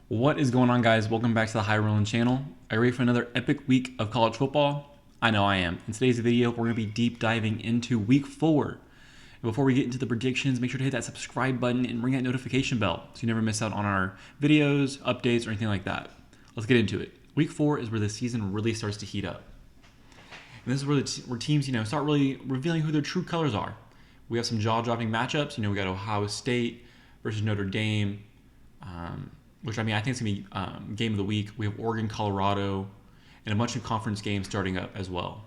What is going on, guys? Welcome back to the High Rollin channel. Are you ready for another epic week of college football? I know I am. In today's video, we're going to be deep diving into week 4. And before we get into the predictions, make sure to hit that subscribe button and ring that notification bell so you never miss out on our videos, updates, or anything like that. Let's get into it. Week 4 is where the season really starts to heat up. And this is where teams, start really revealing who their true colors are. We have some jaw-dropping matchups. We got Ohio State versus Notre Dame. Which I think it's going to be game of the week. We have Oregon, Colorado, and a bunch of conference games starting up as well.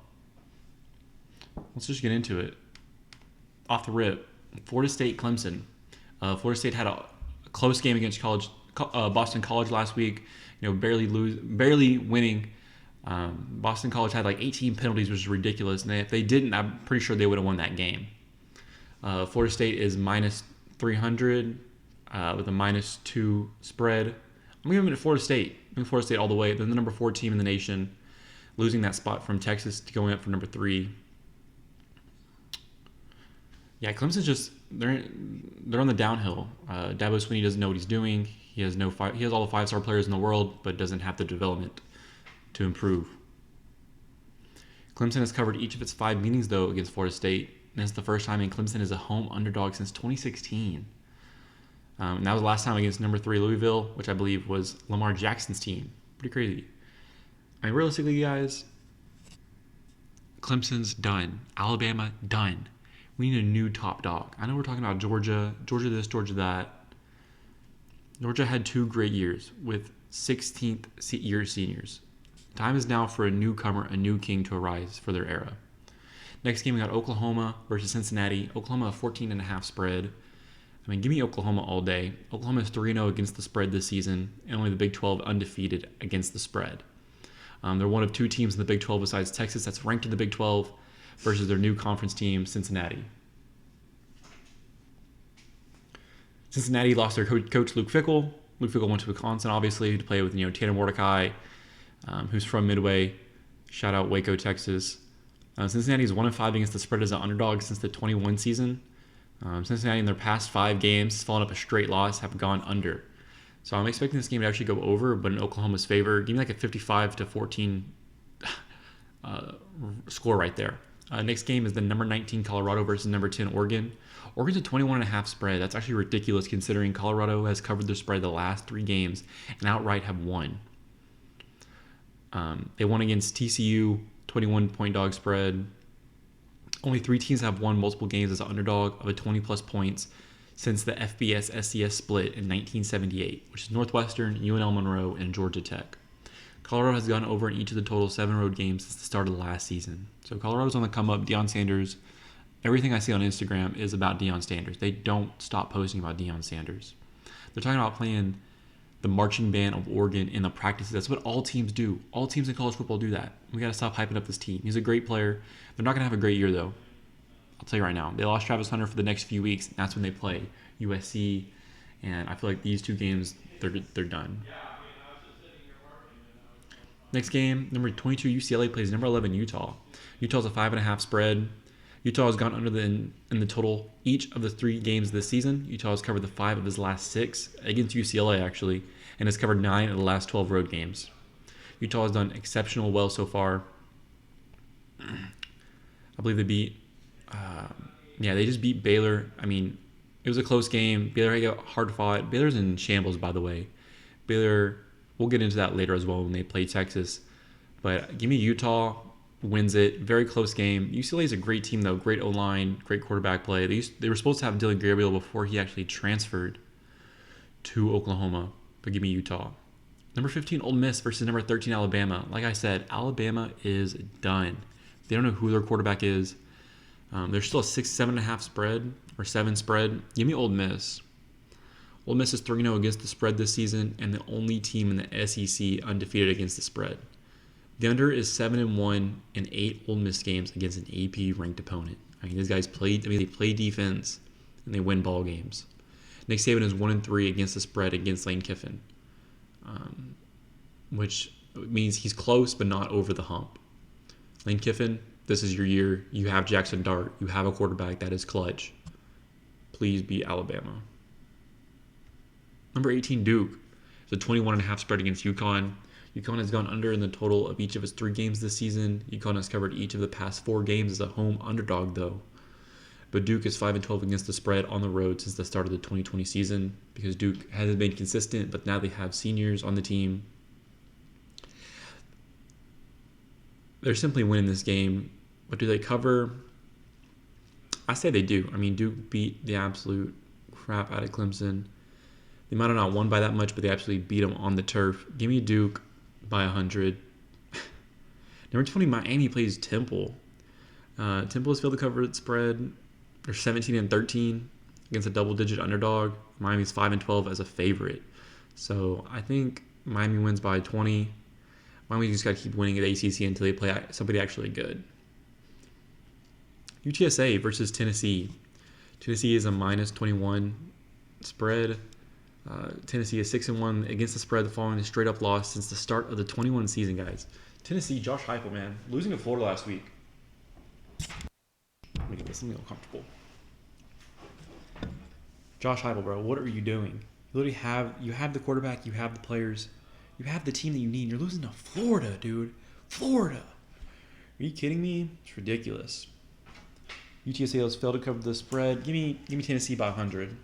Let's just get into it. Off the rip, Florida State, Clemson. Florida State had a close game against Boston College last week. Barely winning. Boston College had like 18 penalties, which is ridiculous. And if they didn't, I'm pretty sure they would have won that game. Florida State is minus 300. With a -2 spread. I'm going to give it to Florida State. I'm going to Florida State all the way. They're the number 4 team in the nation, losing that spot from Texas to going up for number 3. Yeah, Clemson's just they're on the downhill. Dabo Swinney doesn't know what he's doing. He has all the 5-star players in the world, but doesn't have the development to improve. Clemson has covered each of its 5 meetings though against Florida State, and it's the first time Clemson is a home underdog since 2016. And that was the last time against number 3 Louisville, which I believe was Lamar Jackson's team. Pretty crazy. Realistically, guys, Clemson's done. Alabama, done. We need a new top dog. I know we're talking about Georgia this, Georgia that. Georgia had 2 great years with 16th year seniors. Time is now for a newcomer, a new king to arise for their era. Next game, we got Oklahoma versus Cincinnati. Oklahoma, a 14.5 spread. Give me Oklahoma all day. Oklahoma is 3-0 against the spread this season, and only the Big 12 undefeated against the spread. They're one of 2 teams in the Big 12 besides Texas that's ranked in the Big 12 versus their new conference team, Cincinnati. Cincinnati lost their coach Luke Fickell. Luke Fickell went to Wisconsin, obviously, to play with Tanner Mordecai, who's from Midway. Shout out Waco, Texas. Cincinnati is 1-5 against the spread as an underdog since the 21 season. Cincinnati in their past 5 games, following up a straight loss, have gone under. So I'm expecting this game to actually go over, but in Oklahoma's favor. Give me like a 55-14 score right there. Next game is the number 19 Colorado versus number 10 Oregon. Oregon's a 21.5 spread. That's actually ridiculous considering Colorado has covered their spread the last 3 games and outright have won. They won against TCU, 21-point dog spread. Only 3 teams have won multiple games as an underdog of a 20-plus points since the FBS-SCS split in 1978, which is Northwestern, UNL Monroe, and Georgia Tech. Colorado has gone over in each of the total 7 road games since the start of the last season. So Colorado's on the come up. Deion Sanders, everything I see on Instagram is about Deion Sanders. They don't stop posting about Deion Sanders. They're talking about playing the marching band of Oregon in the practices. That's what all teams do. All teams in college football do that. We got to stop hyping up this team. He's a great player. They're not going to have a great year, though. I'll tell you right now. They lost Travis Hunter for the next few weeks. And that's when they play USC. And I feel like these 2 games, they're done. Next game, number 22 UCLA plays number 11 Utah. Utah's a 5.5 spread. Utah has gone under in the total each of the 3 games this season. Utah has covered the 5 of his last 6 against UCLA, actually, and has covered 9 of the last 12 road games. Utah has done exceptional well so far. I believe they beat, they just beat Baylor. It was a close game. Baylor got hard fought. Baylor's in shambles, by the way. Baylor, we'll get into that later as well when they play Texas. But give me Utah. Wins it. Very close game. UCLA is a great team, though. Great O-line, great quarterback play. They were supposed to have Dylan Gabriel before he actually transferred to Oklahoma. But give me Utah. Number 15, Ole Miss versus number 13, Alabama. Like I said, Alabama is done. They don't know who their quarterback is. There's still a 7.5 spread or 7 spread. Give me Ole Miss. Ole Miss is 3-0 against the spread this season and the only team in the SEC undefeated against the spread. The under is 7-1 in 8 Ole Miss games against an AP ranked opponent. These guys they play defense and they win ball games. Nick Saban is 1-3 against the spread against Lane Kiffin, which means he's close but not over the hump. Lane Kiffin, this is your year. You have Jackson Dart. You have a quarterback that is clutch. Please beat Alabama. Number 18, Duke. The 21.5 spread against UConn. UConn has gone under in the total of each of its 3 games this season. UConn has covered each of the past 4 games as a home underdog, though. But Duke is 5-12 against the spread on the road since the start of the 2020 season because Duke hasn't been consistent, but now they have seniors on the team. They're simply winning this game. But do they cover? I say they do. I mean, Duke beat the absolute crap out of Clemson. They might have not won by that much, but they absolutely beat them on the turf. Give me Duke by 100. Number 20, Miami plays Temple. Temple has failed to cover its spread. They're 17-13 against a double-digit underdog. Miami's 5-12 as a favorite. So I think Miami wins by 20. Miami just got to keep winning at ACC until they play somebody actually good. UTSA versus Tennessee. Tennessee is a -21 spread. Tennessee is 6-1 against the spread following a straight-up loss since the start of the 21 season, guys. Tennessee, Josh Heupel, man, losing to Florida last week. Let me get this. Let me get comfortable. Josh Heupel, bro, what are you doing? You literally have the quarterback, you have the players, you have the team that you need. You're losing to Florida, dude. Florida. Are you kidding me? It's ridiculous. UTSA has failed to cover the spread. Give me Tennessee by 100.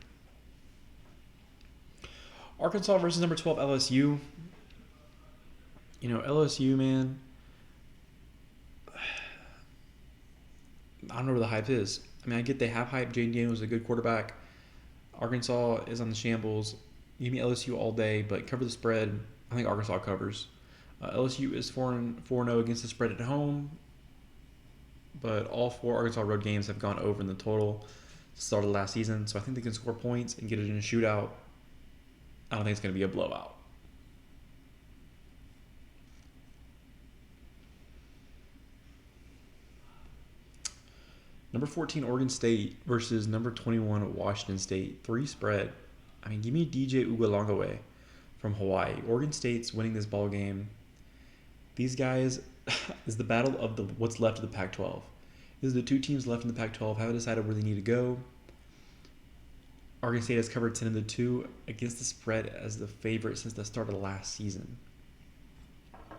Arkansas versus number 12 LSU. You know, LSU, man. I don't know where the hype is. I mean, I get they have hype. Jaden Daniels is a good quarterback. Arkansas is on the shambles. Give me LSU all day, but cover the spread. I think Arkansas covers. LSU is 4-0 against the spread at home, but all 4 Arkansas road games have gone over in the total start of last season, so I think they can score points and get it in a shootout. I don't think it's going to be a blowout. Number 14, Oregon State versus number 21, Washington State. 3 spread. I mean, give me DJ Uiagalelei from Hawaii. Oregon State's winning this ball game. These guys is the battle of what's left of the Pac-12. This is the 2 teams left in the Pac-12. Haven't decided where they need to go. Oregon State has covered 10-2 against the spread as the favorite since the start of the last season.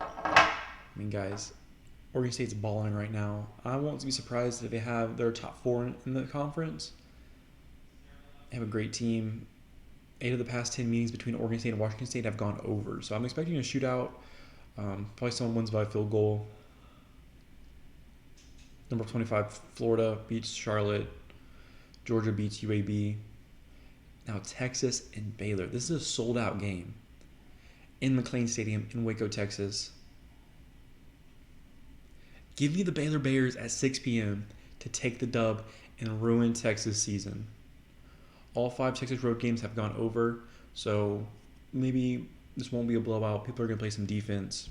I mean, guys, Oregon State's balling right now. I won't be surprised if they have their top 4 in the conference. They have a great team. 8 of the past 10 meetings between Oregon State and Washington State have gone over. So I'm expecting a shootout. Probably someone wins by a field goal. Number 25, Florida beats Charlotte. Georgia beats UAB. Now Texas and Baylor. This is a sold-out game in McLean Stadium in Waco, Texas. Give me the Baylor Bears at 6 p.m. to take the dub and ruin Texas' season. All 5 Texas road games have gone over, so maybe this won't be a blowout. People are going to play some defense.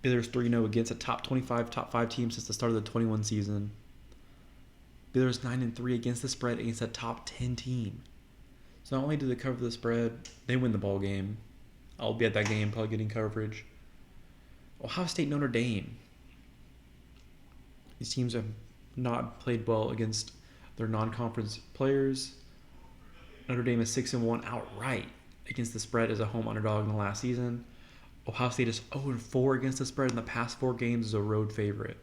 Baylor's 3-0 against a top 5 team since the start of the 21 season. Baylor's 9-3 against the spread against a top 10 team. So not only do they cover the spread, they win the ball game. I'll be at that game, probably getting coverage. Ohio State, Notre Dame. These teams have not played well against their non-conference players. Notre Dame is 6-1 outright against the spread as a home underdog in the last season. Ohio State is 0-4 against the spread in the past 4 games as a road favorite.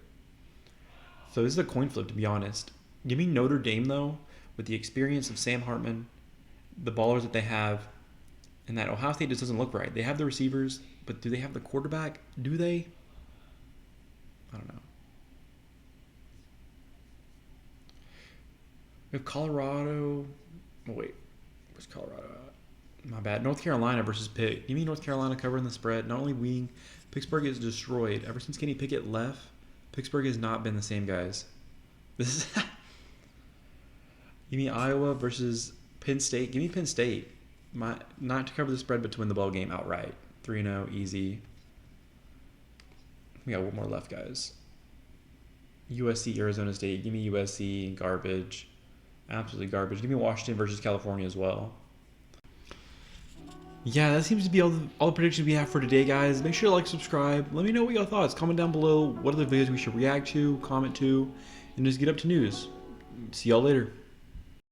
So this is a coin flip, to be honest. Give me Notre Dame, though, with the experience of Sam Hartman, the ballers that they have, and that Ohio State just doesn't look right. They have the receivers, but do they have the quarterback? Do they? I don't know. We have Colorado. Oh, wait. Where's Colorado at? My bad. North Carolina versus Pitt. Give me North Carolina covering the spread. Not only winning, Pittsburgh is destroyed. Ever since Kenny Pickett left, Pittsburgh has not been the same, guys. This is... Give me Iowa versus Penn State. Give me Penn State. Not to cover the spread, but to win the ball game outright. 3-0, easy. We got one more left, guys. USC, Arizona State. Give me USC. Garbage. Absolutely garbage. Give me Washington versus California as well. Yeah, that seems to be all the predictions we have for today, guys. Make sure to like, subscribe. Let me know what your thoughts. Comment down below what other videos we should react to, comment to, and just get up to news. See y'all later.